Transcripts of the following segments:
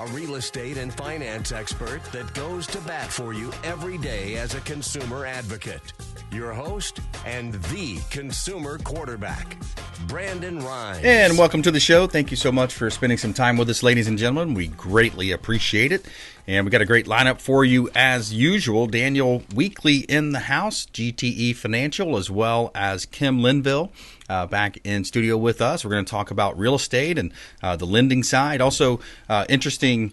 a real estate and finance expert that goes to bat for you every day as a consumer advocate. Your host and the consumer quarterback, Brandon Rhymes. And welcome to the show. Thank you so much for spending some time with us, ladies and gentlemen. We greatly appreciate it. And we got a great lineup for you as usual. Daniel Weekley in the house, GTE Financial, as well as Kim Linville back in studio with us. We're going to talk about real estate and the lending side. Also, interesting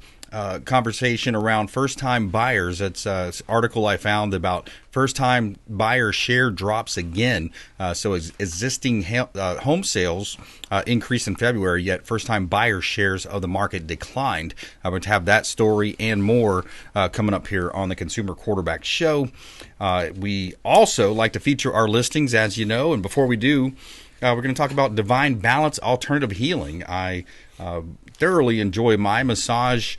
conversation around first-time buyers. It's an article I found about first-time buyer share drops again. So existing home sales increased in February, yet first-time buyer shares of the market declined. I'm going to have that story and more coming up here on the Consumer Quarterback Show. We also like to feature our listings, as you know, and before we do, we're going to talk about Divine Balance Alternative Healing. I thoroughly enjoy my massages,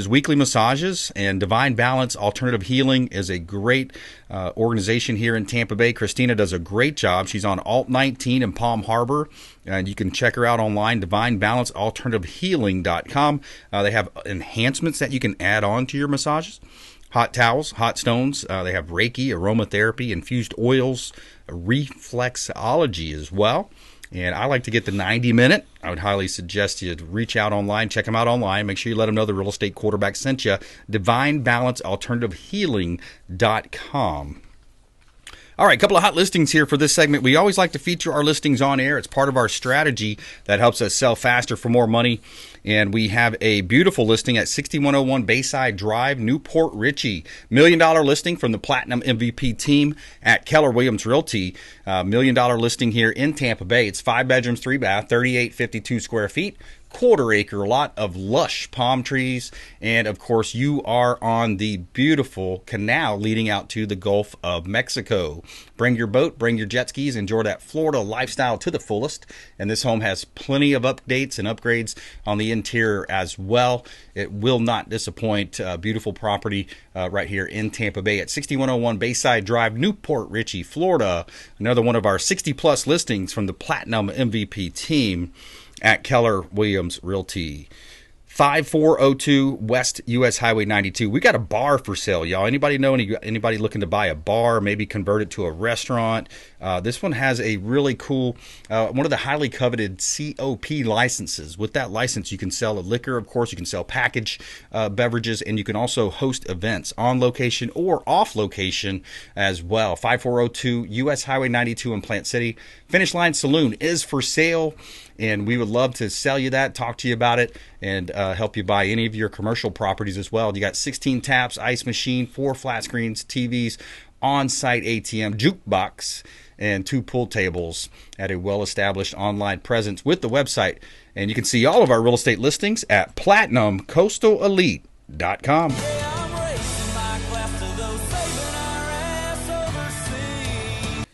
weekly massages, and Divine Balance Alternative Healing is a great organization here in Tampa Bay. Christina does a great job. She's on Alt 19 in Palm Harbor, and you can check her out online, divinebalancealternativehealing.com. They have enhancements that you can add on to your massages. Hot towels, hot stones. They have Reiki, aromatherapy, infused oils, reflexology as well. And I like to get the 90-minute. I would highly suggest you reach out online, check them out online. Make sure you let them know the real estate quarterback sent you. DivineBalanceAlternativeHealing.com. All right, a couple of hot listings here for this segment. We always like to feature our listings on air. It's part of our strategy that helps us sell faster for more money. And we have a beautiful listing at 6101 Bayside Drive, Newport Ritchie. $1 million listing from the Platinum MVP team at Keller Williams Realty. $1 million listing here in Tampa Bay. It's 5 bedrooms, 3 bath, 3,852 square feet. Quarter-acre lot of lush palm trees, and of course you are on the beautiful canal leading out to the Gulf of Mexico. Bring your boat, bring your jet skis, enjoy that Florida lifestyle to the fullest, and this home has plenty of updates and upgrades on the interior as well. It will not disappoint. Beautiful property right here in Tampa Bay at 6101 Bayside Drive, Newport Ritchie, Florida. Another one of our 60-plus listings from the Platinum MVP team at Keller Williams Realty. 5402 West US Highway 92. We got a bar for sale, y'all. Anybody know anybody looking to buy a bar, maybe convert it to a restaurant? This one has a really cool, one of the highly coveted COP licenses. With that license, you can sell a liquor, of course. You can sell packaged beverages, and you can also host events on location or off location as well. 5402 US Highway 92 in Plant City. Finish Line Saloon is for sale, and we would love to sell you that, talk to you about it, and help you buy any of your commercial properties as well. You got 16 taps, ice machine, 4 flat screens, TVs, on-site ATM, jukebox, and 2 pool tables at a well-established online presence with the website. And you can see all of our real estate listings at PlatinumCoastalElite.com.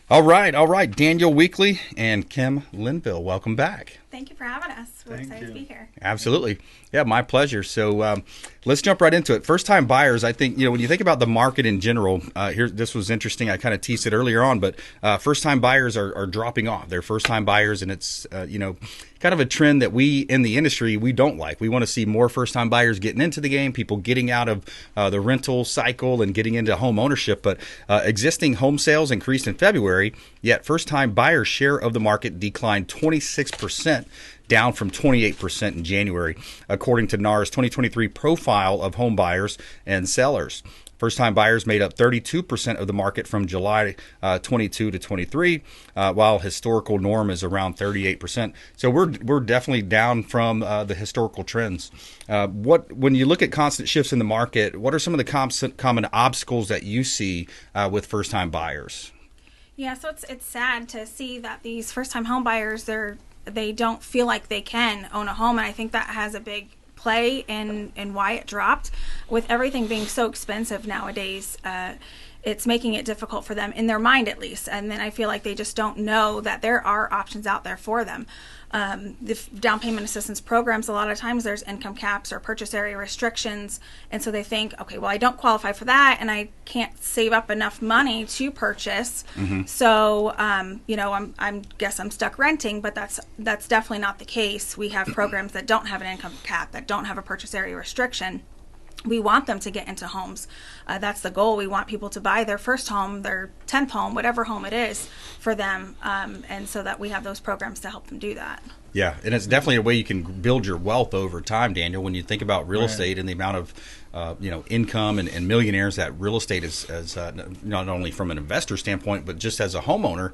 All right. Daniel Weekley and Kim Linville, welcome back. Thank you for having us. We're excited to be here. Absolutely. Yeah, my pleasure. So let's jump right into it. First-time buyers, I think, when you think about the market in general, this was interesting. I kind of teased it earlier on, but first-time buyers are dropping off. They're first-time buyers, and it's, kind of a trend that we in the industry, we don't like. We want to see more first-time buyers getting into the game, people getting out of the rental cycle and getting into home ownership. But existing home sales increased in February, yet first-time buyer share of the market declined 26%, down from 28% in January, according to NAR's 2023 profile of home buyers and sellers. First-time buyers made up 32% of the market from July 22 to 23, while historical norm is around 38%. So we're definitely down from the historical trends. When you look at constant shifts in the market, what are some of the common obstacles that you see with first-time buyers? Yeah, so it's sad to see that these first-time home buyers, they don't feel like they can own a home, and I think that has a big play in why it dropped, with everything being so expensive nowadays. it's making it difficult for them in their mind, at least. And then I feel like they just don't know that there are options out there for them. The down payment assistance programs, a lot of times there's income caps or purchase area restrictions. And so they think, okay, well, I don't qualify for that and I can't save up enough money to purchase. So, I guess I'm stuck renting, but that's definitely not the case. We have programs that don't have an income cap, that don't have a purchase area restriction. We want them to get into homes. That's the goal. We want people to buy their first home, their 10th home, whatever home it is for them. And so that we have those programs to help them do that. Yeah, and it's definitely a way you can build your wealth over time, Daniel. When you think about real estate and the amount of income and millionaires that real estate is not only from an investor standpoint, but just as a homeowner,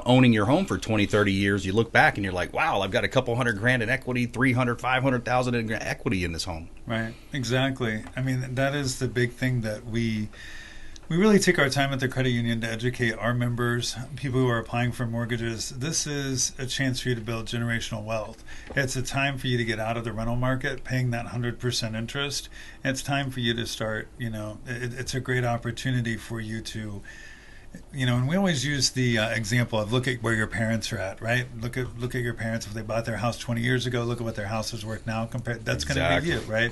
owning your home for 20, 30 years, you look back and you're like, wow, I've got a couple $100,000 in equity, 300, 500,000 in equity in this home. Right, exactly. I mean, that is the big thing that we really take our time at the credit union to educate our members, people who are applying for mortgages. This is a chance for you to build generational wealth. It's a time for you to get out of the rental market, paying that 100% interest. It's time for you to start, it's a great opportunity for you to, and we always use the example of look at where your parents are at, right? Look at your parents. If they bought their house 20 years ago, look at what their house is worth now compared. That's going to be you, right?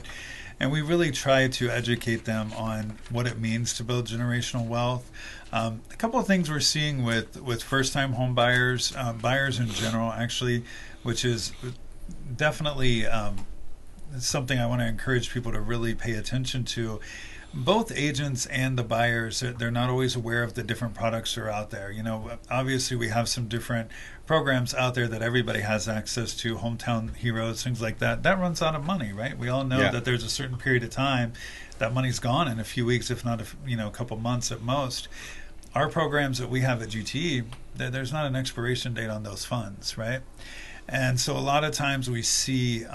And we really try to educate them on what it means to build generational wealth. A couple of things we're seeing with first-time home buyers, buyers in general, actually, which is definitely something I want to encourage people to really pay attention to. Both agents and the buyers, they're not always aware of the different products that are out there. Obviously we have some different programs out there that everybody has access to, Hometown Heroes, things like that. That runs out of money, right? We all know that there's a certain period of time that money's gone in a few weeks, if not a couple months at most. Our programs that we have at GTE, there's not an expiration date on those funds, right? And so a lot of times we see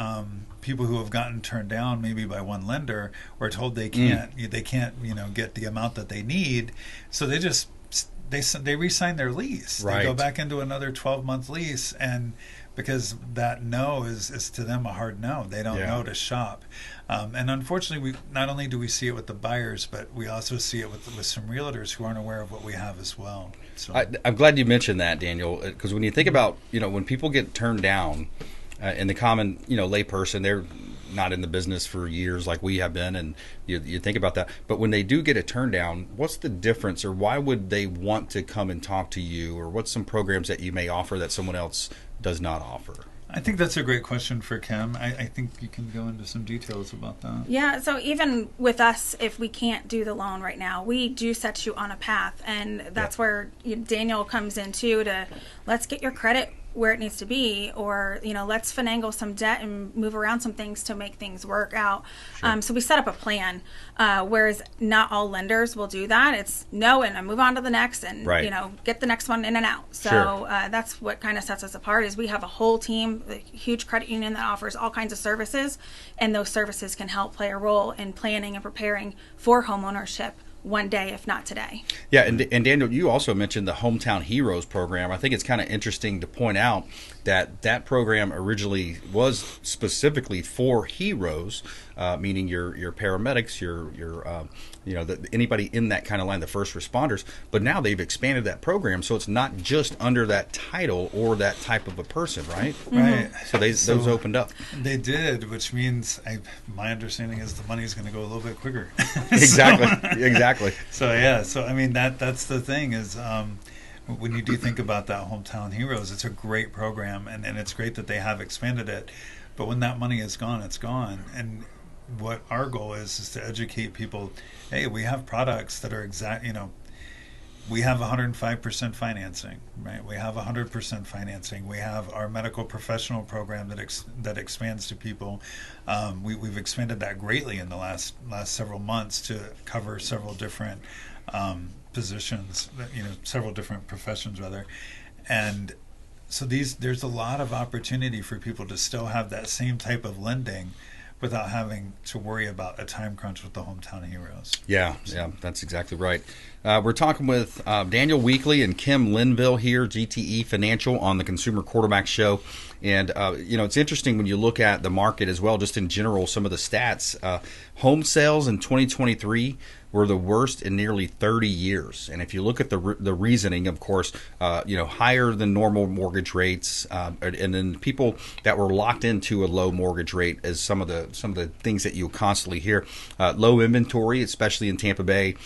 people who have gotten turned down maybe by one lender or told they can't get the amount that they need, so they re-sign their lease. Right. They go back into another 12-month lease, and because that no is to them a hard no. They don't know to shop. And unfortunately, not only do we see it with the buyers, but we also see it with some realtors who aren't aware of what we have as well. So I'm glad you mentioned that, Daniel, because when you think about, when people get turned down, and the common, layperson, they're not in the business for years like we have been, and you think about that. But when they do get a turn down, what's the difference, or why would they want to come and talk to you, or what's some programs that you may offer that someone else does not offer? I think that's a great question for Kim. I think you can go into some details about that. Yeah, so even with us, if we can't do the loan right now, we do set you on a path, and that's where Daniel comes in too, to let's get your credit where it needs to be, or let's finagle some debt and move around some things to make things work out. Sure. So we set up a plan, whereas not all lenders will do that. It's no, and I move on to the next, and get the next one in and out. So that's what kind of sets us apart, is we have a whole team, a huge credit union that offers all kinds of services, and those services can help play a role in planning and preparing for homeownership one day, if not today. Yeah, and Daniel, you also mentioned the Hometown Heroes program. I think it's kind of interesting to point out that program originally was specifically for heroes, meaning your paramedics, your anybody in that kind of line, the first responders. But now they've expanded that program, so it's not just under that title or that type of a person, right? Right. So those opened up. They did, which means my understanding is the money is going to go a little bit quicker. Exactly. So I mean that's the thing is. When you do think about that Hometown Heroes, it's a great program, and it's great that they have expanded it. But when that money is gone, it's gone. And what our goal is to educate people. Hey, we have products that are we have 105% financing, right? We have 100% financing. We have our medical professional program that expands to people. We've expanded that greatly in the last several months to cover several different positions, several different professions rather. And so there's a lot of opportunity for people to still have that same type of lending without having to worry about a time crunch with the Hometown Heroes. Yeah, that's exactly right. We're talking with Daniel Weekley and Kim Linville here, GTE Financial, on the Consumer Quarterback Show. And, it's interesting when you look at the market as well, just in general, some of the stats. Home sales in 2023 were the worst in nearly 30 years. And if you look at the reasoning, of course, higher than normal mortgage rates, and then people that were locked into a low mortgage rate as some of the things that you constantly hear. Low inventory, especially in Tampa Bay,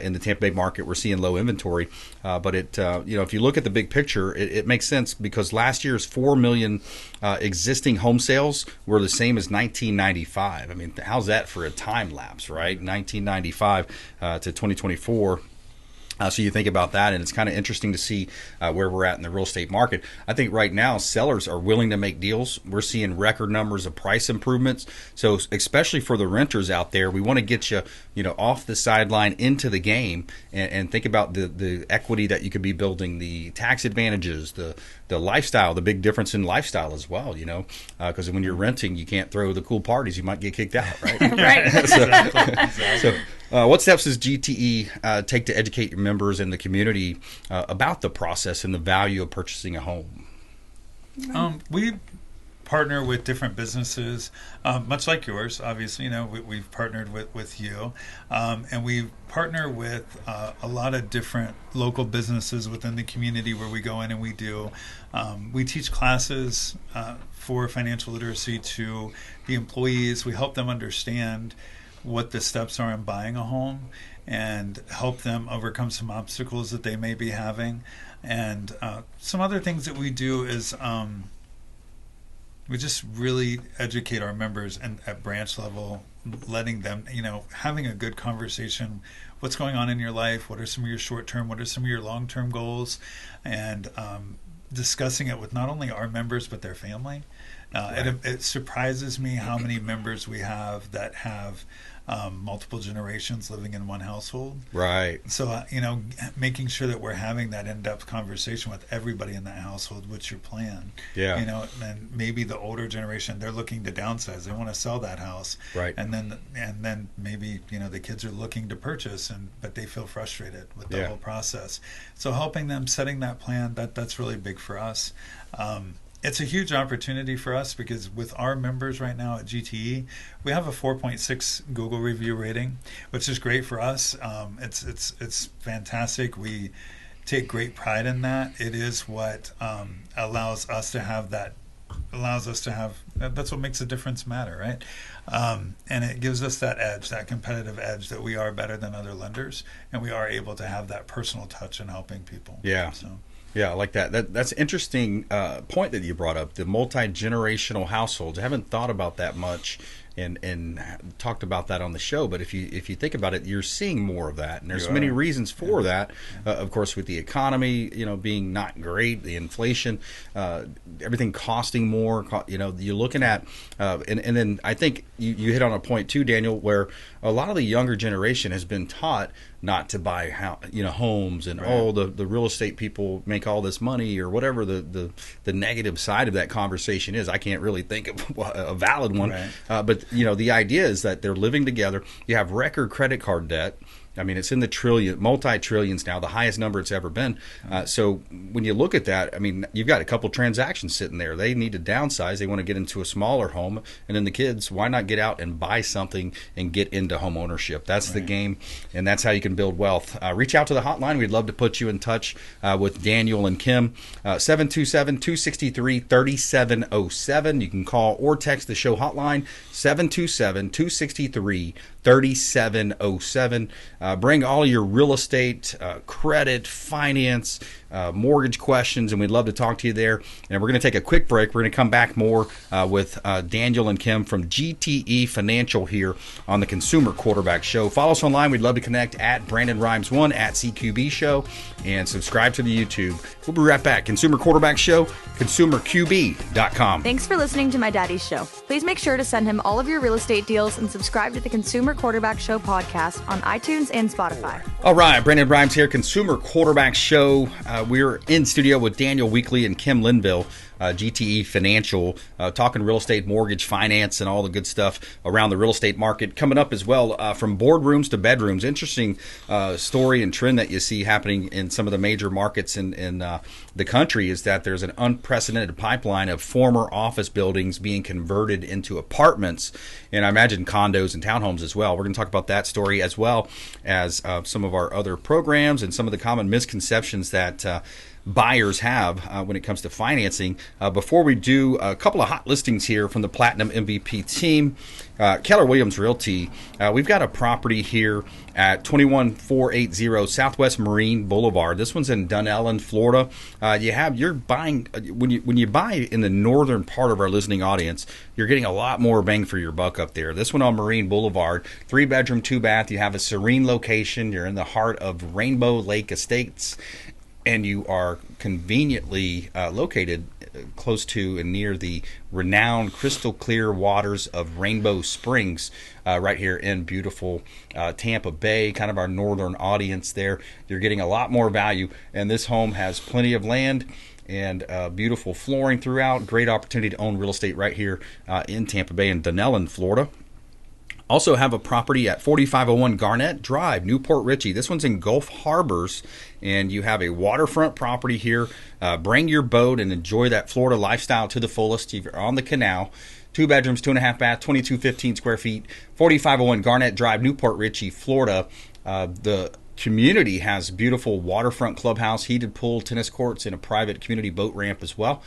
in the Tampa Bay market, we're seeing low inventory. But if you look at the big picture, it makes sense because last year's 4 million existing home sales were the same as 1995. I mean, how's that for a time lapse, right? 1995 to 2024. So you think about that, and it's kind of interesting to see where we're at in the real estate market. I think right now sellers are willing to make deals. We're seeing record numbers of price improvements. So especially for the renters out there, we want to get you, off the sideline into the game and think about the equity that you could be building, the tax advantages, the lifestyle, the big difference in lifestyle as well. Because when you're renting, you can't throw the cool parties. You might get kicked out, right? Right. So what steps does GTE take to educate your members and the community about the process and the value of purchasing a home? We partner with different businesses, much like yours. Obviously, we've partnered with you, and we partner with a lot of different local businesses within the community where we go in and we teach classes for financial literacy to the employees. We help them understand what the steps are in buying a home and help them overcome some obstacles that they may be having. And some other things that we do is we just really educate our members and at branch level, letting them, having a good conversation. What's going on in your life? What are some of your short-term? What are some of your long-term goals? And discussing it with not only our members but their family. Right. It surprises me how many members we have that have multiple generations living in one household. Right. So, making sure that we're having that in-depth conversation with everybody in that household. What's your plan? Yeah. And maybe the older generation, they're looking to downsize. They want to sell that house. Right. And then maybe, the kids are looking to purchase, but they feel frustrated with the whole process. So helping them, setting that plan, that's really big for us. It's a huge opportunity for us because with our members right now at GTE, we have a 4.6 Google review rating, which is great for us. It's fantastic. We take great pride in that. It is what allows us to have that. That's what makes a difference matter, right? And it gives us that edge, that competitive edge, that we are better than other lenders, and we are able to have that personal touch in helping people. Yeah. So. Yeah, I like that. That's an interesting point that you brought up, the multi-generational households. I haven't thought about that much and talked about that on the show, but if you think about it, you're seeing more of that, and there's many reasons for that. Of course, with the economy, being not great, the inflation, everything costing more. You're looking at, and then I think you hit on a point too, Daniel, where a lot of the younger generation has been taught not to buy homes, and the real estate people make all this money, or whatever the negative side of that conversation is. I can't really think of a valid one, but the idea is that they're living together. You have record credit card debt. I mean, it's in the multi-trillions now, the highest number it's ever been. So when you look at that, I mean, you've got a couple transactions sitting there. They need to downsize. They want to get into a smaller home. And then the kids, why not get out and buy something and get into home ownership? That's the game, and that's how you can build wealth. Reach out to the hotline. We'd love to put you in touch with Daniel and Kim. 727-263-3707. You can call or text the show hotline, 727-263-3707. Bring all your real estate, credit, finance, mortgage questions, and we'd love to talk to you there. And we're going to take a quick break. We're going to come back more with Daniel and Kim from GTE Financial here on the Consumer Quarterback Show. Follow us online. We'd love to connect at BrandonRhymes1 at CQB Show, and subscribe to the YouTube. We'll be right back. Consumer Quarterback Show, consumerqb.com. Thanks for listening to my daddy's show. Please make sure to send him all of your real estate deals and subscribe to the Consumer Quarterback Show podcast on iTunes and Spotify. All right, Brandon Rhymes here, Consumer Quarterback Show. We're in studio with Daniel Weekley and Kim Linville GTE Financial, talking real estate, mortgage, finance, and all the good stuff around the real estate market. Coming up as well, from boardrooms to bedrooms. Interesting story and trend that you see happening in some of the major markets in the country is that there's an unprecedented pipeline of former office buildings being converted into apartments, and I imagine condos and townhomes as well. We're going to talk about that story as well as some of our other programs and some of the common misconceptions that buyers have when it comes to financing. Before we do, a couple of hot listings here from the Platinum MVP team. Keller Williams Realty, we've got a property here at 21480 Southwest Marine Boulevard. This one's in Dunellen, Florida. You're buying when you buy in the northern part of our listening audience, you're getting a lot more bang for your buck up there. This one on Marine Boulevard, 3-bedroom, 2-bath. You have a serene location. You're in the heart of Rainbow Lake Estates, and you are conveniently located close to and near the renowned crystal clear waters of Rainbow Springs, right here in beautiful Tampa Bay, kind of our northern audience there. You're getting a lot more value, and this home has plenty of land and beautiful flooring throughout. Great opportunity to own real estate right here in Tampa Bay and Dunellen, Florida. Also have a property at 4501 Garnett Drive, Newport Ritchie. This one's in Gulf Harbors, and you have a waterfront property here. Bring your boat and enjoy that Florida lifestyle to the fullest. You're on the canal. 2 bedrooms, 2.5 bath, 2215 square feet, 4501 Garnett Drive, Newport Ritchie, Florida. The community has beautiful waterfront clubhouse, heated pool, tennis courts, and a private community boat ramp as well.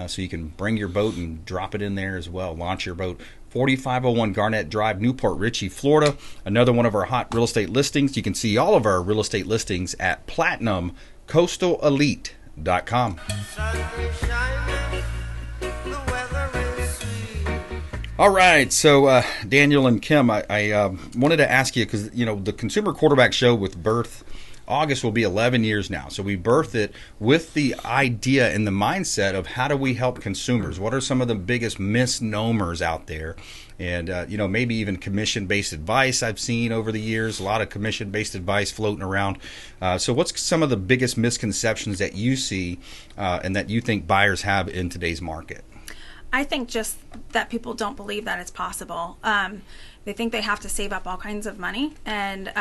So you can bring your boat and drop it in there as well. Launch your boat. 4501 Garnett Drive, Newport Ritchie, Florida. Another one of our hot real estate listings. You can see all of our real estate listings at PlatinumCoastalElite.com. All right, so Daniel and Kim, I wanted to ask you, because the Consumer Quarterback Show with birth, August will be 11 years now. So we birthed it with the idea and the mindset of how do we help consumers? What are some of the biggest misnomers out there? And, maybe even commission-based advice I've seen over the years, a lot of commission-based advice floating around. So what's some of the biggest misconceptions that you see and that you think buyers have in today's market? I think just that people don't believe that it's possible. They think they have to save up all kinds of money, and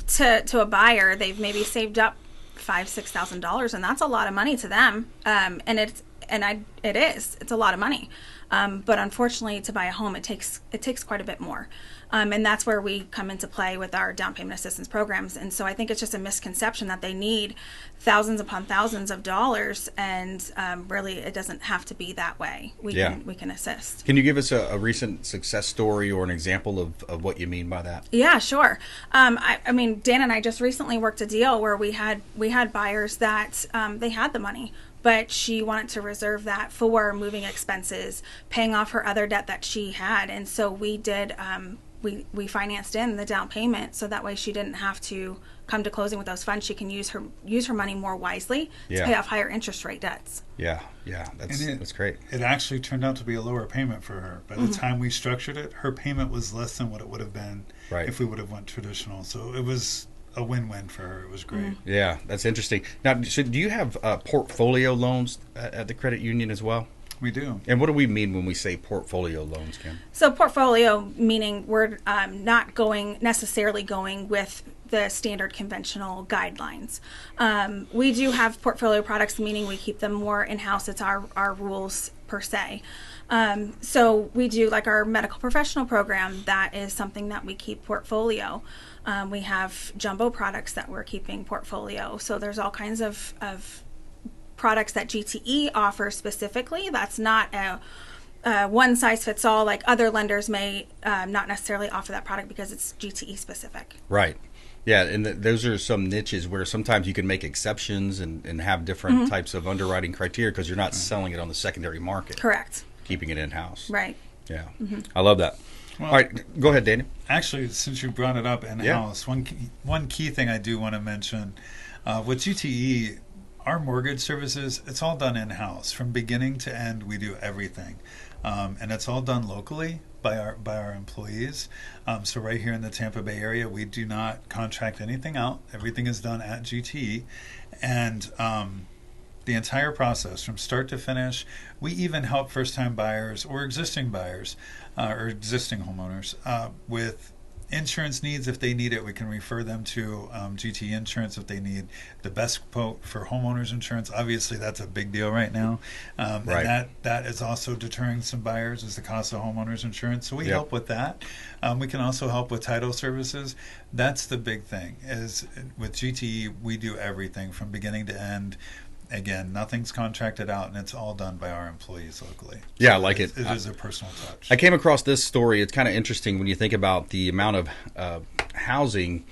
to a buyer, they've maybe saved up $5,000-$6,000, and that's a lot of money to them. It's a lot of money. But unfortunately, to buy a home, it takes quite a bit more. And that's where we come into play with our down payment assistance programs. And so I think it's just a misconception that they need thousands upon thousands of dollars, and really it doesn't have to be that way. We can assist. Can you give us a recent success story or an example of what you mean by that? Yeah, sure. I mean, Dan and I just recently worked a deal where we had buyers that they had the money, but she wanted to reserve that for moving expenses, paying off her other debt that she had. And so we did, we financed in the down payment, so that way she didn't have to come to closing with those funds. She can use her money more wisely to pay off higher interest rate debts. Yeah, that's great. It actually turned out to be a lower payment for her. By the time we structured it, her payment was less than what it would have been if we would have went traditional. So it was a win-win for her. It was great. Yeah, that's interesting. Now, so do you have portfolio loans at the credit union as well? We do. And what do we mean when we say portfolio loans, Kim? So portfolio meaning we're not necessarily going with the standard conventional guidelines. We do have portfolio products, meaning we keep them more in-house. It's our rules per se. So we do like our medical professional program. That is something that we keep portfolio. We have jumbo products that we're keeping portfolio. So there's all kinds of products that GTE offers specifically. That's not a one size fits all, like other lenders may not necessarily offer that product because it's GTE specific. Right. Yeah, and those are some niches where sometimes you can make exceptions and have different types of underwriting criteria because you're not selling it on the secondary market. Correct. Keeping it in-house. Right. Yeah. I love that. Well, all right, go ahead, Daniel. Actually, since you brought it up in-house, one key thing I do want to mention, with GTE, our mortgage services, it's all done in-house. From beginning to end, we do everything. And it's all done locally by our employees. So right here in the Tampa Bay area, we do not contract anything out. Everything is done at GTE. And the entire process from start to finish. We even help first-time buyers or existing buyers or existing homeowners with insurance needs. If they need it, we can refer them to GTE insurance if they need the best quote for homeowners insurance. Obviously, that's a big deal right now. Right. And that is also deterring some buyers, is the cost of homeowners insurance. So we help with that. We can also help with title services. That's the big thing, is with GTE, we do everything from beginning to end. Again, nothing's contracted out, and it's all done by our employees locally. Yeah, So I like it. It is a personal touch. I came across this story. It's kind of interesting when you think about the amount of housing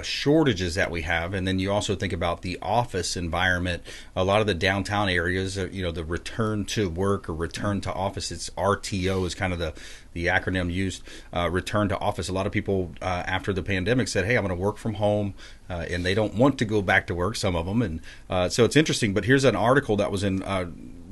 shortages that we have, and then you also think about the office environment. A lot of the downtown areas, the return to work or return to office, it's RTO is kind of the acronym used, return to office. A lot of people after the pandemic said, hey, I'm going to work from home, and they don't want to go back to work, some of them. And so it's interesting. But here's an article that was in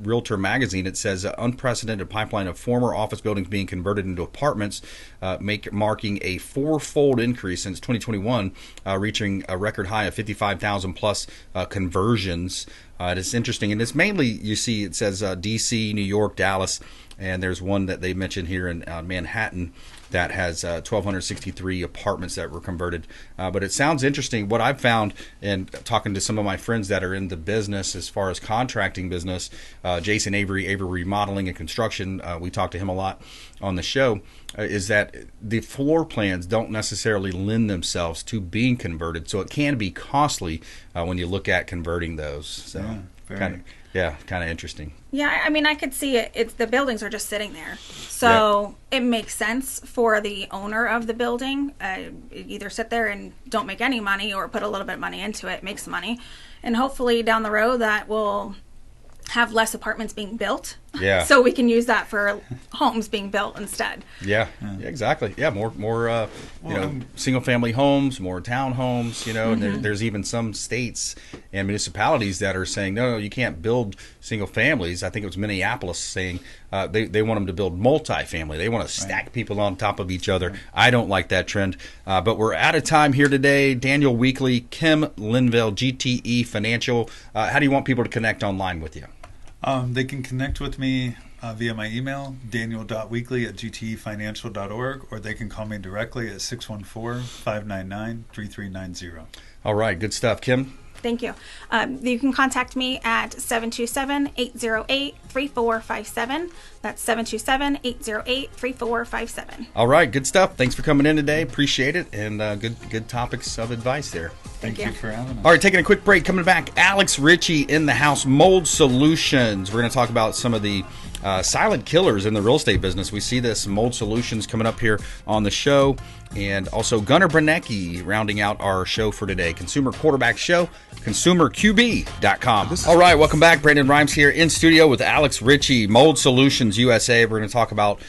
Realtor magazine. It says unprecedented pipeline of former office buildings being converted into apartments, marking a fourfold increase since 2021, reaching a record high of 55,000 plus conversions. It's interesting, and it's mainly, you see, it says D.C., New York, Dallas, and there's one that they mentioned here in Manhattan that has 1,263 apartments that were converted. But it sounds interesting. What I've found in talking to some of my friends that are in the business as far as contracting business, Jason Avery Remodeling and Construction, we talked to him a lot on the show, is that the floor plans don't necessarily lend themselves to being converted. So it can be costly when you look at converting those. So kind of interesting. Yeah, I mean, I could see it. It's the buildings are just sitting there, so it makes sense for the owner of the building either sit there and don't make any money, or put a little bit of money into it, make some money, and hopefully down the road that will have less apartments being built. Yeah. So we can use that for homes being built instead. Yeah, exactly. Yeah, more single family homes, more townhomes, and there's even some states and municipalities that are saying, no, you can't build single families. I think it was Minneapolis saying they want them to build multifamily. They want to stack people on top of each other. I don't like that trend. But we're out of time here today. Daniel Weekley, Kim Linville, GTE Financial. How do you want people to connect online with you? They can connect with me via my email, daniel.weekley@gtefinancial.org, or they can call me directly at 614-599-3390. All right, good stuff. Kim? Thank you. You can contact me at 727-808-3457. That's 727-808-3457. All right, good stuff. Thanks for coming in today. Appreciate it. And good topics of advice there. Thank you for having us. All right, taking a quick break. Coming back, Alex Ritchie in the house, Mold Solutions. We're going to talk about some of the silent killers in the real estate business. We see this, Mold Solutions, coming up here on the show. And also Gunnar Branieki rounding out our show for today. Consumer Quarterback Show, consumerqb.com. All right, welcome back. Brandon Rhymes here in studio with Alex Ritchie, Mold Solutions USA. We're going to talk about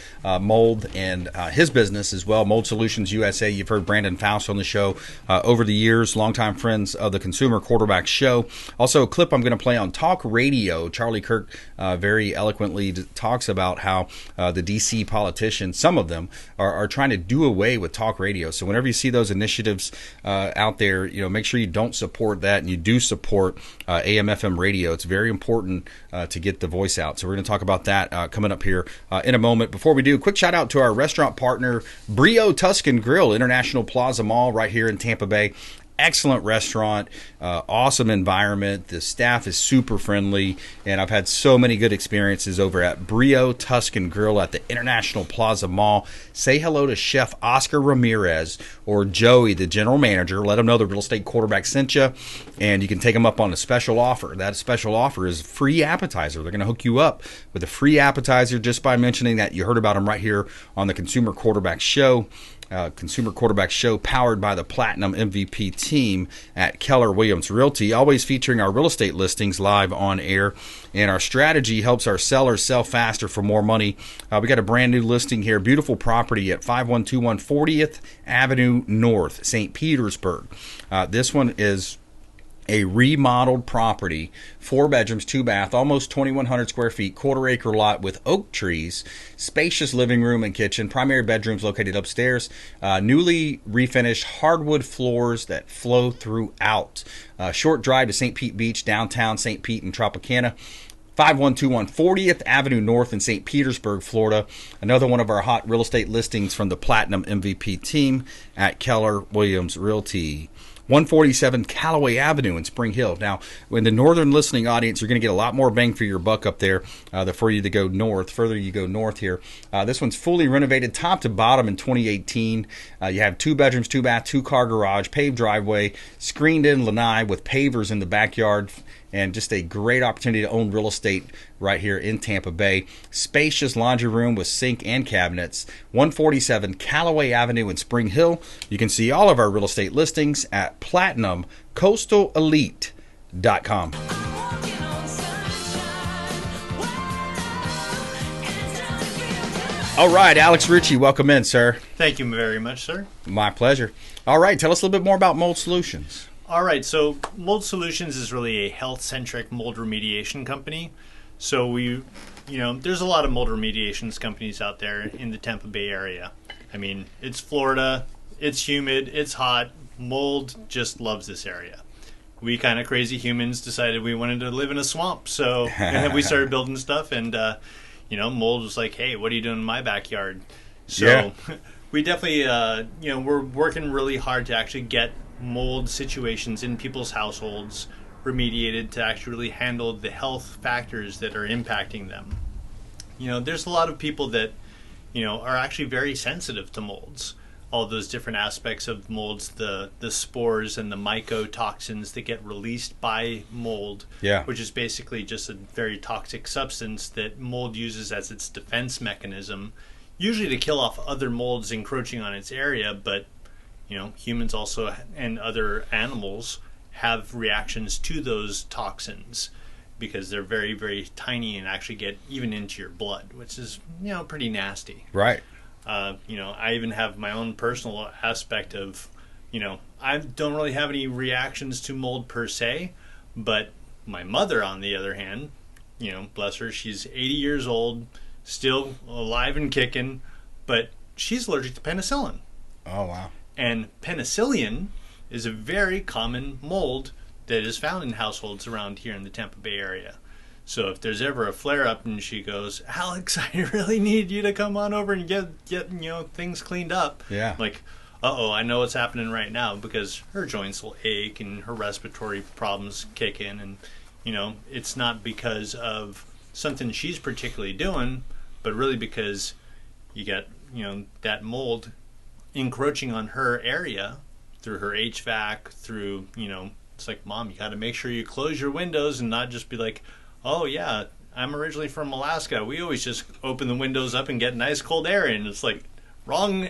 mold and his business as well, Mold Solutions USA. You've heard Brandon Faust on the show over the years, longtime friends of the Consumer Quarterback Show. Also, a clip I'm going to play on talk radio. Charlie Kirk very eloquently talks about how the D.C. politicians, some of them, are trying to do away with talk radio. So whenever you see those initiatives out there, make sure you don't support that, and you do support AM/FM radio. It's very important to get the voice out. So we're going to talk about that coming up here in a moment. Before we do, quick shout out to our restaurant partner, Brio Tuscan Grill, International Plaza Mall right here in Tampa Bay. Excellent restaurant, awesome environment. The staff is super friendly, and I've had so many good experiences over at Brio Tuscan Grill at the International Plaza Mall. Say hello to Chef Oscar Ramirez or Joey, the general manager. Let them know the real estate quarterback sent you, and you can take them up on a special offer. That special offer is free appetizer. They're going to hook you up with a free appetizer just by mentioning that you heard about them right here on the Consumer Quarterback Show. Consumer Quarterback Show, powered by the Platinum MVP team at Keller Williams Realty, always featuring our real estate listings live on air. And our strategy helps our sellers sell faster for more money. We got a brand new listing here, beautiful property at 5121 40th Avenue North, St. Petersburg. This one is a remodeled property, 4 bedrooms, 2 bath, almost 2,100 square feet, quarter-acre lot with oak trees, spacious living room and kitchen, primary bedrooms located upstairs, newly refinished hardwood floors that flow throughout. Short drive to St. Pete Beach, downtown St. Pete and Tropicana. 5121 40th Avenue North in St. Petersburg, Florida. Another one of our hot real estate listings from the Platinum MVP team at Keller Williams Realty. 147 Callaway Avenue in Spring Hill. Now, in the northern listening audience, you're going to get a lot more bang for your buck up there the further you go north. Further you go north here. This one's fully renovated top to bottom in 2018. You have 2 bedrooms, 2 bath, 2-car garage, paved driveway, screened-in lanai with pavers in the backyard, and just a great opportunity to own real estate right here in Tampa Bay. Spacious laundry room with sink and cabinets. 147 Callaway Avenue in Spring Hill. You can see all of our real estate listings at PlatinumCoastalElite.com. All right, Alex Ritchie, welcome in, sir. Thank you very much, sir. My pleasure. All right, tell us a little bit more about Mold Solutions. All right, so Mold Solutions is really a health-centric mold remediation company. So there's a lot of mold remediations companies out there in the Tampa Bay area. I mean, it's Florida, it's humid, it's hot. Mold just loves this area. We kind of crazy humans decided we wanted to live in a swamp, so we started building stuff, and mold was like, hey, what are you doing in my backyard? So we definitely, we're working really hard to actually get mold situations in people's households remediated to actually really handle the health factors that are impacting them. There's a lot of people that, are actually very sensitive to molds. All those different aspects of molds, the spores and the mycotoxins that get released by mold, which is basically just a very toxic substance that mold uses as its defense mechanism, usually to kill off other molds encroaching on its area, but humans also and other animals have reactions to those toxins because they're very, very tiny and actually get even into your blood, which is, pretty nasty. Right. I even have my own personal aspect of, I don't really have any reactions to mold per se, but my mother, on the other hand, bless her, she's 80 years old, still alive and kicking, but she's allergic to penicillin. Oh, wow. And penicillium is a very common mold that is found in households around here in the Tampa Bay area. So if there's ever a flare-up and she goes, Alex, I really need you to come on over and get things cleaned up. Yeah. Like, I know what's happening right now because her joints will ache and her respiratory problems kick in. And, it's not because of something she's particularly doing, but really because you get, that mold encroaching on her area through her HVAC, through, it's like, Mom, you got to make sure you close your windows and not just be like, oh, yeah, I'm originally from Alaska. We always just open the windows up and get nice cold air in. It's like, wrong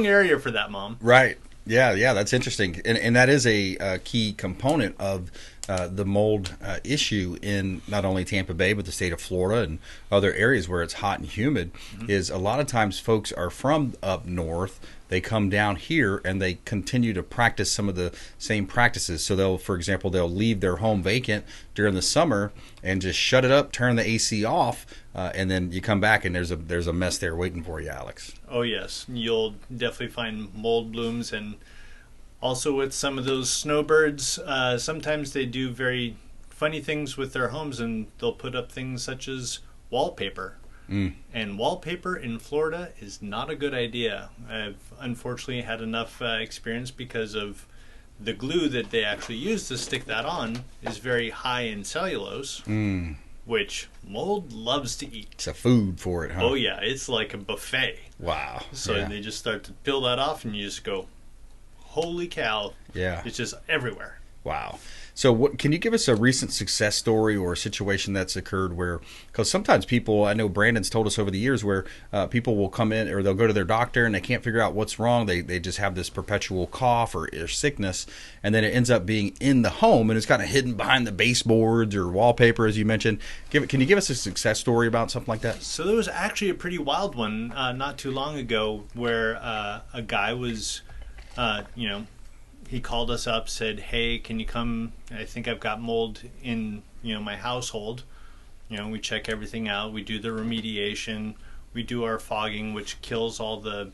area for that, Mom. Right. Yeah, that's interesting. And that is a key component of the mold issue in not only Tampa Bay, but the state of Florida and other areas where it's hot and humid, is a lot of times folks are from up north. They come down here and they continue to practice some of the same practices. So they'll leave their home vacant during the summer and just shut it up, turn the AC off, and then you come back and there's a mess there waiting for you, Alex. Oh yes, you'll definitely find mold blooms, and also with some of those snowbirds, sometimes they do very funny things with their homes, and they'll put up things such as wallpaper. And wallpaper in Florida is not a good idea. I've unfortunately had enough experience because of the glue that they actually use to stick that on is very high in cellulose, which mold loves to eat. It's a food for it, huh? Oh yeah, it's like a buffet. Wow. So they just start to peel that off and you just go, holy cow. Yeah. It's just everywhere. Wow. So can you give us a recent success story or a situation that's occurred where, because sometimes people, I know Brandon's told us over the years where people will come in or they'll go to their doctor and they can't figure out what's wrong. They just have this perpetual cough or sickness, and then it ends up being in the home and it's kind of hidden behind the baseboards or wallpaper, as you mentioned. Can you give us a success story about something like that? So there was actually a pretty wild one not too long ago where a guy was, he called us up, said, "Hey, can you come? I think I've got mold in, my household." We check everything out. We do the remediation. We do our fogging, which kills all the,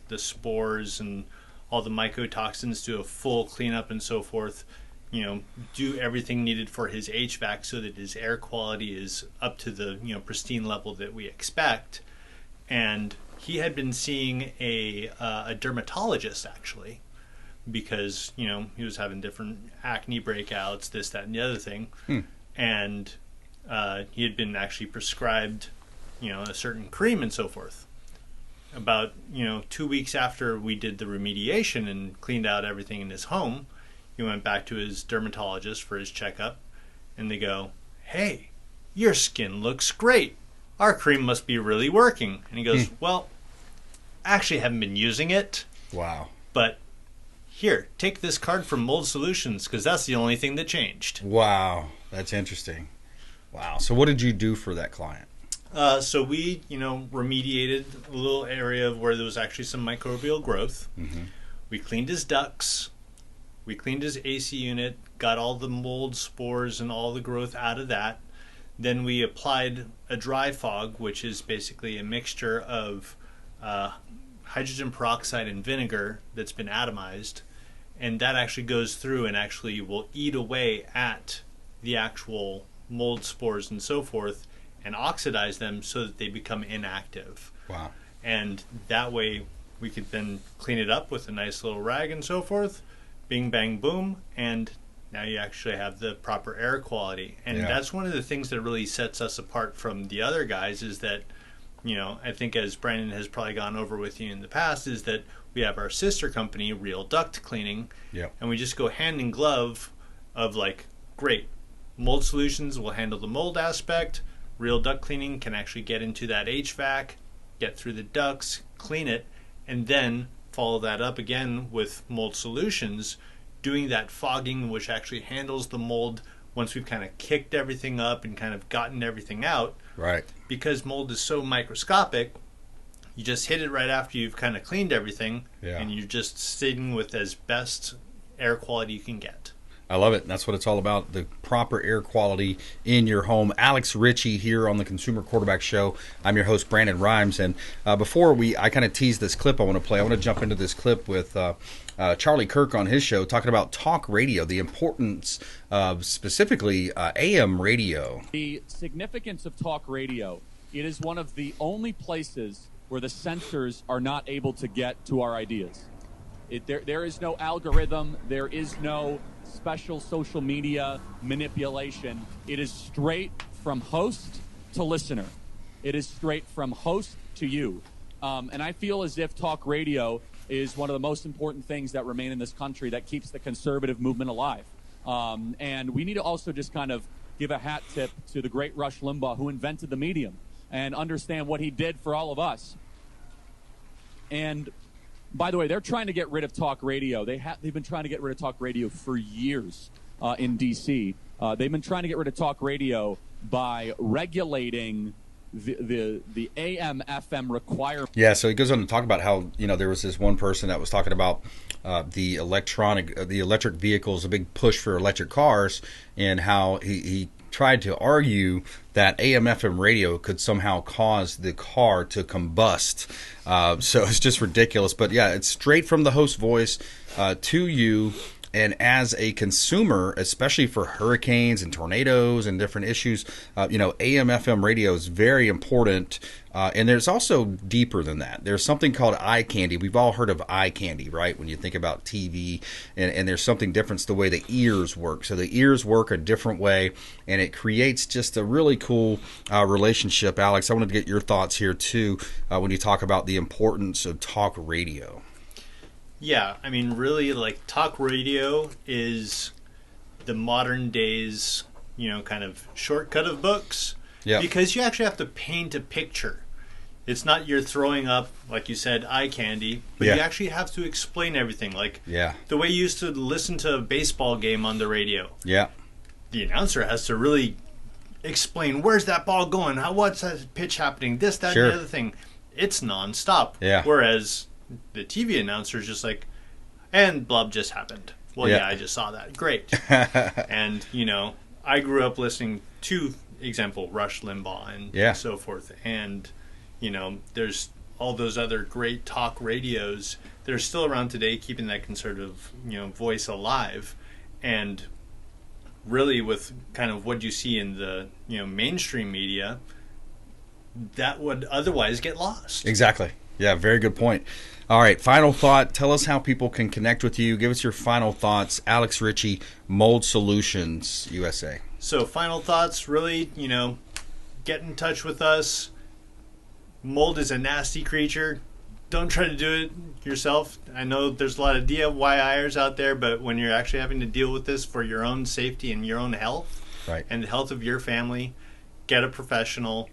the spores and all the mycotoxins, do a full cleanup and so forth. Do everything needed for his HVAC so that his air quality is up to the, pristine level that we expect. And he had been seeing a dermatologist, actually, because, he was having different acne breakouts, this, that, and the other thing. And he had been actually prescribed, a certain cream and so forth. About, 2 weeks after we did the remediation and cleaned out everything in his home, he went back to his dermatologist for his checkup, and they go, "Hey, your skin looks great. Our cream must be really working." And he goes, "Well, I actually haven't been using it. Wow. But here, take this card from Mold Solutions, because that's the only thing that changed." Wow. That's interesting. Wow. So what did you do for that client? So we, remediated a little area where there was actually some microbial growth. We cleaned his ducts. We cleaned his AC unit, got all the mold spores and all the growth out of that. Then we applied a dry fog, which is basically a mixture of hydrogen peroxide and vinegar that's been atomized. And that actually goes through and actually will eat away at the actual mold spores and so forth and oxidize them so that they become inactive. Wow. And that way we could then clean it up with a nice little rag and so forth. Bing, bang, boom. And now you actually have the proper air quality. And that's one of the things that really sets us apart from the other guys is that, I think as Brandon has probably gone over with you in the past, is that we have our sister company, Real Duct Cleaning. Yep. And we just go hand in glove of like, great, Mold Solutions will handle the mold aspect. Real Duct Cleaning can actually get into that HVAC, get through the ducts, clean it, and then follow that up again with Mold Solutions, doing that fogging, which actually handles the mold once we've kind of kicked everything up and kind of gotten everything out. Right. Because mold is so microscopic, you just hit it right after you've kind of cleaned everything, and you're just sitting with as best air quality you can get. I love it. That's what it's all about, the proper air quality in your home. Alex Ritchie here on the Consumer Quarterback Show. I'm your host, Brandon Rhymes. And before I kind of tease this clip I want to play, I want to jump into this clip with Charlie Kirk on his show talking about talk radio, the importance of specifically AM radio. The significance of talk radio, it is one of the only places where the censors are not able to get to our ideas. There is no algorithm. There is no special social media manipulation. It is straight from host to listener. It is straight from host to you. And I feel as if talk radio is one of the most important things that remain in this country that keeps the conservative movement alive. And we need to also just kind of give a hat tip to the great Rush Limbaugh, who invented the medium, and understand what he did for all of us. And by the way, they're trying to get rid of talk radio. They've been trying to get rid of talk radio for years in D.C. They've been trying to get rid of talk radio by regulating the AM FM requirement. Yeah, so he goes on to talk about how there was this one person that was talking about the electric vehicles, a big push for electric cars, and how he tried to argue that AM FM radio could somehow cause the car to combust. So it's just ridiculous. But yeah, it's straight from the host voice to you. And as a consumer, especially for hurricanes and tornadoes and different issues, AM FM radio is very important. And there's also deeper than that. There's something called eye candy. We've all heard of eye candy, right? When you think about TV, and there's something different. It's the way the ears work. So the ears work a different way, and it creates just a really cool relationship. Alex, I wanted to get your thoughts here too when you talk about the importance of talk radio. Yeah, I mean, really, like, talk radio is the modern days, kind of shortcut of books. Yeah. Because you actually have to paint a picture. It's not you're throwing up, like you said, eye candy, but you actually have to explain everything. Like, the way you used to listen to a baseball game on the radio. Yeah. The announcer has to really explain, where's that ball going? What's that pitch happening? This, that, and the other thing. It's nonstop. Yeah. Whereas the TV announcer is just like, And Blub just happened. Well, Yeah. yeah, I just saw that. Great. And, I grew up listening to, example, Rush Limbaugh and so forth. And, there's all those other great talk radios that are still around today, keeping that conservative, voice alive. And really with kind of what you see in the, mainstream media, that would otherwise get lost. Exactly. Yeah, very good point. All right, final thought. Tell us how people can connect with you. Give us your final thoughts. Alex Ritchie, Mold Solutions USA. So final thoughts, really, get in touch with us. Mold is a nasty creature. Don't try to do it yourself. I know there's a lot of DIYers out there, but when you're actually having to deal with this for your own safety and your own health, right, and the health of your family, get a professional.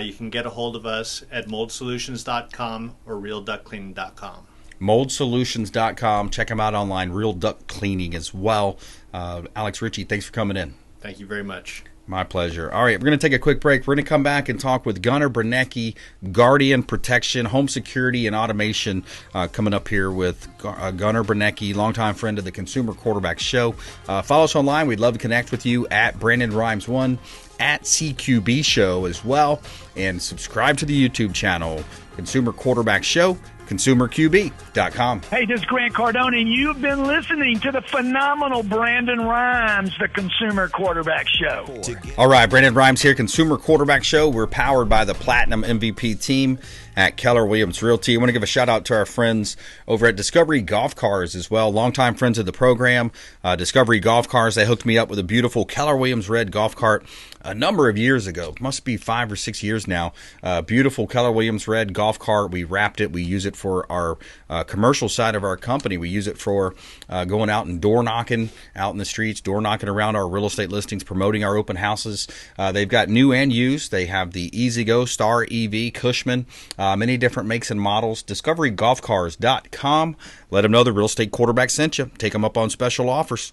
You can get a hold of us at moldsolutions.com or realductcleaning.com. Moldsolutions.com. Check them out online. Real Duct Cleaning as well. Alex Ritchie, thanks for coming in. Thank you very much. My pleasure. All right, we're going to take a quick break. We're going to come back and talk with Gunnar Branieki, Guardian Protection, Home Security, and Automation, coming up here with Gunnar Branieki, longtime friend of the Consumer Quarterback Show. Follow us online. We'd love to connect with you at BrandonRhymes1, at CQB Show as well, and subscribe to the YouTube channel, Consumer Quarterback Show, consumerqb.com. Hey, this is Grant Cardone, and you've been listening to the phenomenal Brandon Rhymes, the Consumer Quarterback Show. All right, Brandon Rhymes here, Consumer Quarterback Show. We're powered by the Platinum MVP team at Keller Williams Realty. I want to give a shout out to our friends over at Discovery Golf Cars as well, longtime friends of the program. Discovery Golf Cars, they hooked me up with a beautiful Keller Williams red golf cart a number of years ago. Must be 5 or 6 years now. Beautiful Keller Williams red golf cart. We wrapped it. We use it for our commercial side of our company. We use it for going out and door knocking out in the streets, door knocking around our real estate listings, promoting our open houses. They've got new and used. They have the EasyGo, Star EV, Cushman, many different makes and models. DiscoveryGolfCars.com. Let them know the real estate quarterback sent you. Take them up on special offers.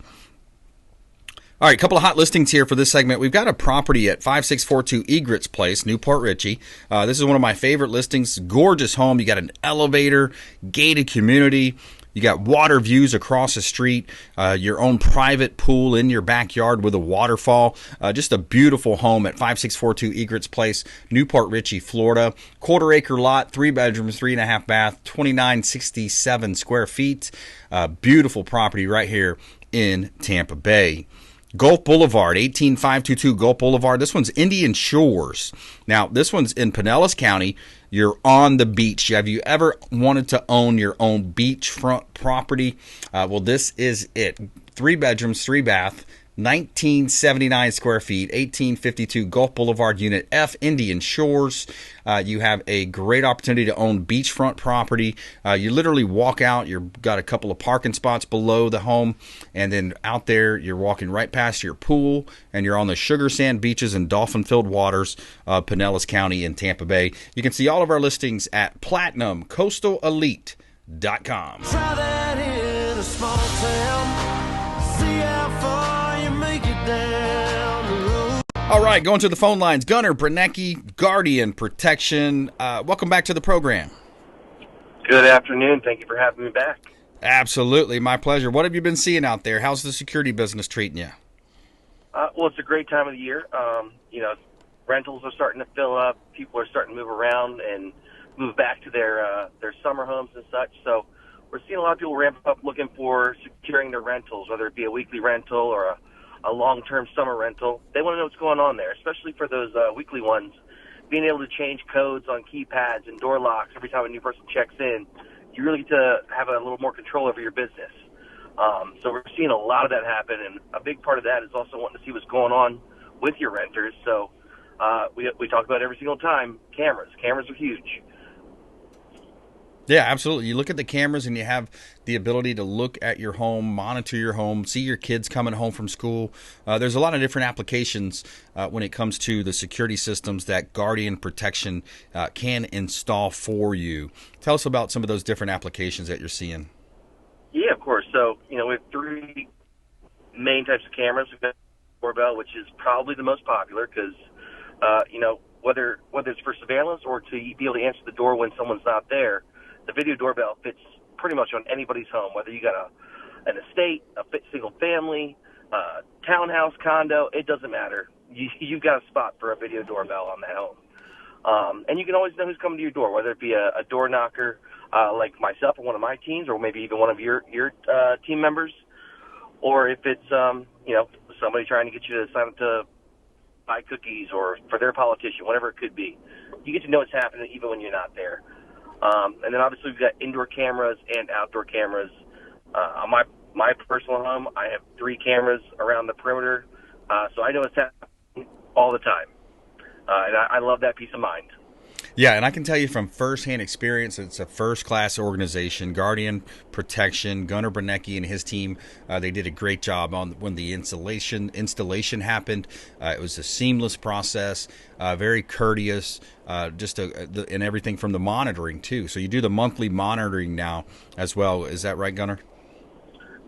All right, a couple of hot listings here for this segment. We've got a property at 5642 Egrets Place, Newport Ritchie. This is one of my favorite listings. Gorgeous home. You got an elevator, gated community. You got water views across the street, your own private pool in your backyard with a waterfall. Just a beautiful home at 5642 Egrets Place, Newport Ritchie, Florida. Quarter-acre lot, 3 bedrooms, 3.5 bath, 2967 square feet. Beautiful property right here in Tampa Bay. Gulf Boulevard, 18522 Gulf Boulevard. This one's Indian Shores. Now, this one's in Pinellas County. You're on the beach. Have you ever wanted to own your own beachfront property? Well, this is it. 3 bedrooms, 3 bath, 1979 square feet, 1852 Gulf Boulevard, Unit F, Indian Shores. You have a great opportunity to own beachfront property. You literally walk out. You've got a couple of parking spots below the home, and then out there you're walking right past your pool, and you're on the sugar sand beaches and dolphin-filled waters of Pinellas County in Tampa Bay. You can see all of our listings at PlatinumCoastalElite.com. Try that in a small town. See how far you make it down the road. All right, going to the phone lines. Gunnar Branieki, Guardian Protection. Welcome back to the program. Good afternoon. Thank you for having me back. Absolutely, my pleasure. What have you been seeing out there? How's the security business treating you? Well, it's a great time of the year. Rentals are starting to fill up. People are starting to move around and move back to their summer homes and such. So we're seeing a lot of people ramp up looking for securing their rentals, whether it be a weekly rental or a long-term summer rental. They want to know what's going on there, especially for those weekly ones. Being able to change codes on keypads and door locks every time a new person checks in, you really get to have a little more control over your business. So we're seeing a lot of that happen, and a big part of that is also wanting to see what's going on with your renters. So we talk about it every single time, cameras. Cameras are huge. Yeah, absolutely. You look at the cameras and you have the ability to look at your home, monitor your home, see your kids coming home from school. There's a lot of different applications when it comes to the security systems that Guardian Protection can install for you. Tell us about some of those different applications that you're seeing. Yeah, of course. So, we have 3 main types of cameras. We've got doorbell, which is probably the most popular because, whether it's for surveillance or to be able to answer the door when someone's not there, the video doorbell fits pretty much on anybody's home, whether you got an estate, a single family, townhouse, condo, it doesn't matter. You've got a spot for a video doorbell on that home. And you can always know who's coming to your door, whether it be a door knocker like myself or one of my teams, or maybe even one of your team members, or if it's somebody trying to get you to sign up to buy cookies or for their politician, whatever it could be. You get to know what's happening even when you're not there. And then obviously we've got indoor cameras and outdoor cameras. On my personal home, I have 3 cameras around the perimeter, so I know what's happening all the time. And I love that peace of mind. Yeah, and I can tell you from firsthand experience, it's a first-class organization. Guardian Protection, Gunnar Branieki and his team, they did a great job when the installation happened. It was a seamless process, very courteous, and everything from the monitoring, too. So you do the monthly monitoring now as well. Is that right, Gunnar?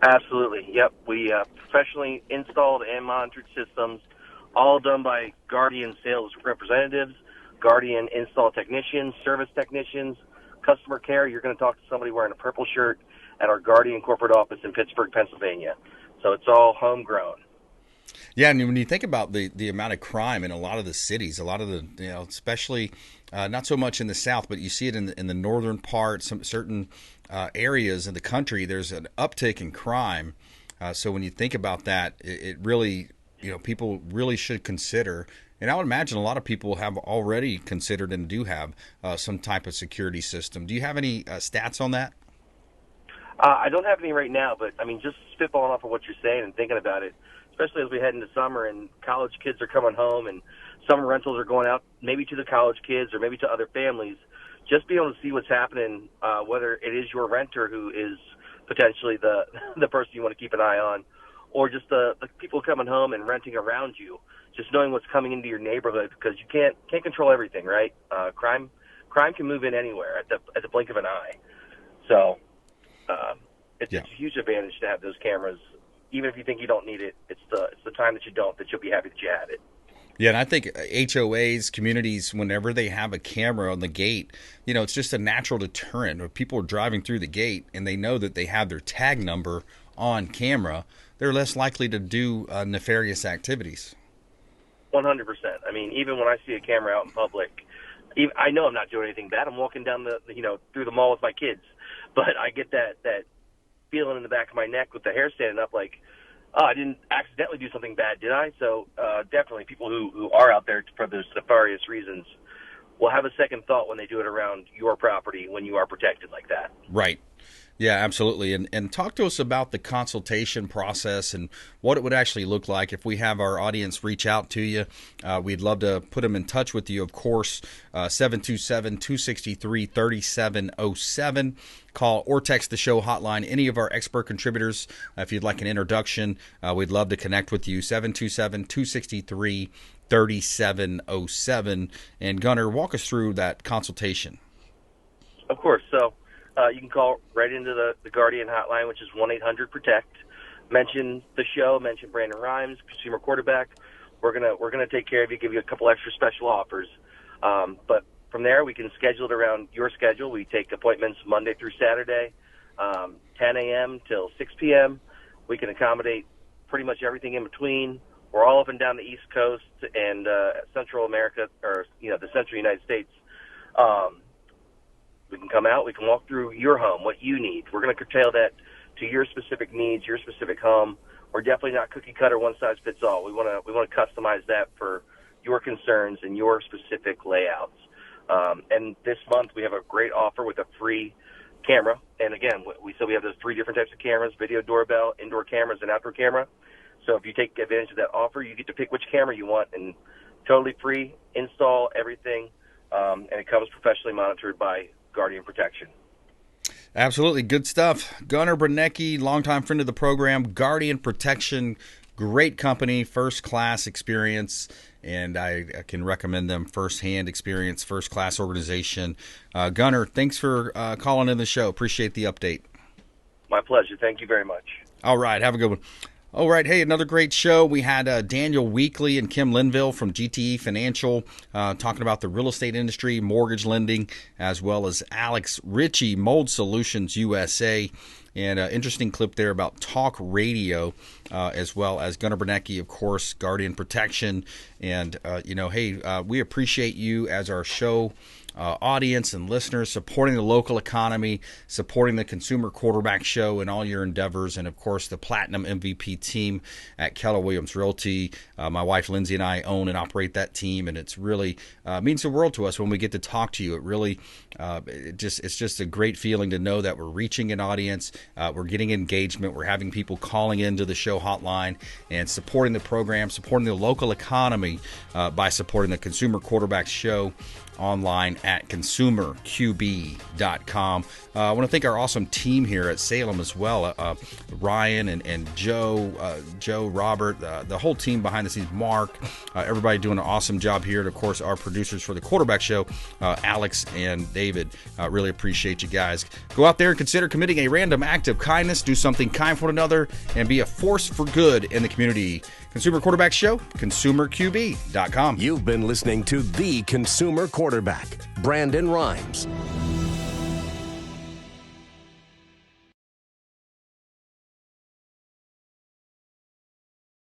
Absolutely. Yep. We professionally installed and monitored systems, all done by Guardian sales representatives, Guardian install technicians, service technicians, customer care. You're going to talk to somebody wearing a purple shirt at our Guardian corporate office in Pittsburgh, Pennsylvania. So it's all homegrown. Yeah, and when you think about the amount of crime in a lot of the cities, a lot of the, especially not so much in the South, but you see it in the northern part, some certain areas in the country, there's an uptick in crime. So when you think about that, it really, people really should consider. And I would imagine a lot of people have already considered and do have some type of security system. Do you have any stats on that? I don't have any right now, but, just spitballing off of what you're saying and thinking about it, especially as we head into summer and college kids are coming home and summer rentals are going out maybe to the college kids or maybe to other families, just being able to see what's happening, whether it is your renter who is potentially the person you want to keep an eye on, or just the people coming home and renting around you. Just knowing what's coming into your neighborhood, because you can't control everything, right? Crime can move in anywhere at the blink of an eye. So it's a huge advantage to have those cameras. Even if you think you don't need it, it's the time that you don't that you'll be happy that you have it. Yeah, and I think HOAs, communities, whenever they have a camera on the gate, it's just a natural deterrent. When people are driving through the gate and they know that they have their tag number on camera, they're less likely to do nefarious activities. 100%. Even when I see a camera out in public, I know I'm not doing anything bad. I'm walking down through the mall with my kids, but I get that feeling in the back of my neck with the hair standing up, like, oh, I didn't accidentally do something bad, did I? So definitely, people who are out there for those nefarious reasons will have a second thought when they do it around your property when you are protected like that. Right. Yeah, absolutely. And talk to us about the consultation process and what it would actually look like if we have our audience reach out to you. We'd love to put them in touch with you, of course, 727-263-3707. Call or text the show hotline, any of our expert contributors. If you'd like an introduction, we'd love to connect with you, 727-263-3707. And Gunnar, walk us through that consultation. Of course. So you can call right into the Guardian hotline, which is 1-800-PROTECT. Mention the show, mention Brandon Rhymes, consumer quarterback. We're gonna take care of you, give you a couple extra special offers. But from there, we can schedule it around your schedule. We take appointments Monday through Saturday, 10 a.m. till 6 p.m. We can accommodate pretty much everything in between. We're all up and down the East Coast and Central America, or the Central United States. We can come out. We can walk through your home, what you need. We're going to curtail that to your specific needs, your specific home. We're definitely not cookie cutter, one size fits all. We want to customize that for your concerns and your specific layouts. And this month we have a great offer with a free camera. And again, we have those 3 different types of cameras: video doorbell, indoor cameras, and outdoor camera. So if you take advantage of that offer, you get to pick which camera you want, and totally free install, everything, and it comes professionally monitored by Guardian Protection. Absolutely. Good stuff. Gunnar Branieki, longtime friend of the program, Guardian Protection, great company, first-class experience, and I can recommend them firsthand experience, first-class organization. Gunnar, thanks for calling in the show. Appreciate the update. My pleasure. Thank you very much. All right. Have a good one. All right. Hey, another great show. We had Daniel Weekley and Kim Linville from GTE Financial talking about the real estate industry, mortgage lending, as well as Alex Ritchie, Mold Solutions USA. And an interesting clip there about talk radio, as well as Gunnar Branieki, of course, Guardian Protection. And, we appreciate you as our show audience and listeners, supporting the local economy, supporting the Consumer Quarterback Show and all your endeavors, and of course the Platinum MVP team at Keller Williams Realty. My wife Lindsay and I own and operate that team, and it's really means the world to us when we get to talk to you. It really it's just a great feeling to know that we're reaching an audience, we're getting engagement, we're having people calling into the show hotline and supporting the program, supporting the local economy by supporting the Consumer Quarterback Show online at consumerqb.com. I want to thank our awesome team here at Salem as well. Ryan and Joe, Robert, the whole team behind the scenes, Mark, everybody doing an awesome job here. And of course, our producers for the Quarterback Show, Alex and David. Really appreciate you guys. Go out there and consider committing a random act of kindness, do something kind for one another, and be a force for good in the community. Consumer Quarterback Show, consumerqb.com. You've been listening to the Consumer Quarterback, Brandon Rhymes.